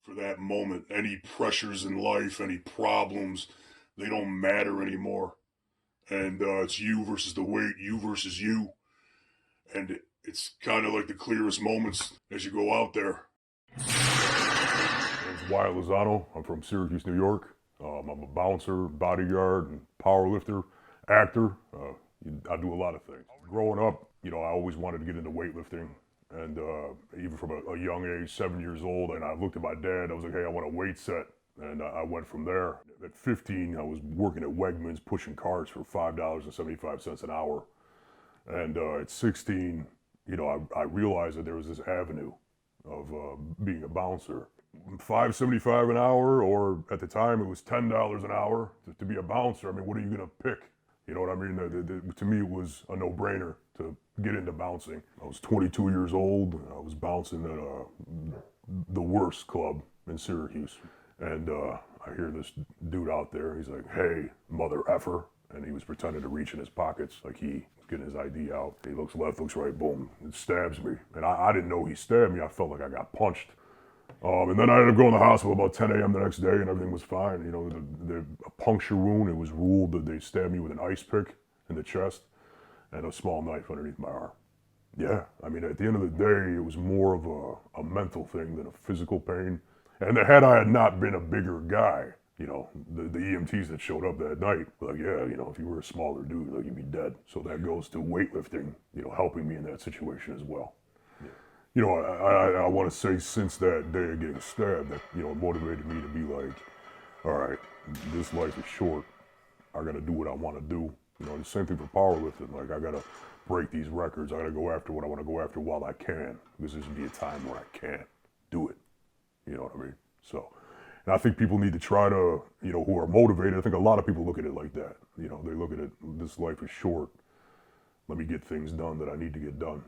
for that moment. Any pressures in life, any problems, they don't matter anymore. And it's you versus the weight, you versus you. And it's kind of like the clearest moments as you go out there. My name's Wyatt Lozano. I'm from Syracuse, New York. I'm a bouncer, bodyguard, and power lifter, actor. I do a lot of things. Growing up, I always wanted to get into weightlifting. And even from a young age, 7 years old, and I looked at my dad, I was like, hey, I want a weight set. And I went from there. At 15, I was working at Wegmans, pushing carts for $5.75 an hour. And at 16, I realized that there was this avenue of being a bouncer. $5.75 an hour, or at the time it was $10 an hour to be a bouncer. I mean, what are you gonna pick? You know what I mean? To me, it was a no-brainer to get into bouncing. I was 22 years old. I was bouncing at the worst club in Syracuse. And I hear this dude out there. He's like, hey, mother effer. And he was pretending to reach in his pockets like he was getting his ID out. He looks left, looks right, boom, and stabs me. And I didn't know he stabbed me. I felt like I got punched. And then I ended up going to the hospital about 10 a.m. the next day, and everything was fine. A puncture wound, it was ruled that they stabbed me with an ice pick in the chest and a small knife underneath my arm. Yeah, I mean, at the end of the day, it was more of a mental thing than a physical pain. And had I not been a bigger guy, the EMTs that showed up that night were like, yeah, if you were a smaller dude, like, you'd be dead. So that goes to weightlifting, helping me in that situation as well. I want to say since that day of getting stabbed, that, motivated me to be like, all right, this life is short. I got to do what I want to do. The same thing for powerlifting. Like, I got to break these records. I got to go after what I want to go after while I can, because there's going to be a time where I can't do it. You know what I mean? So, and I think people need to try to, who are motivated. I think a lot of people look at it like that. They look at it, this life is short. Let me get things done that I need to get done,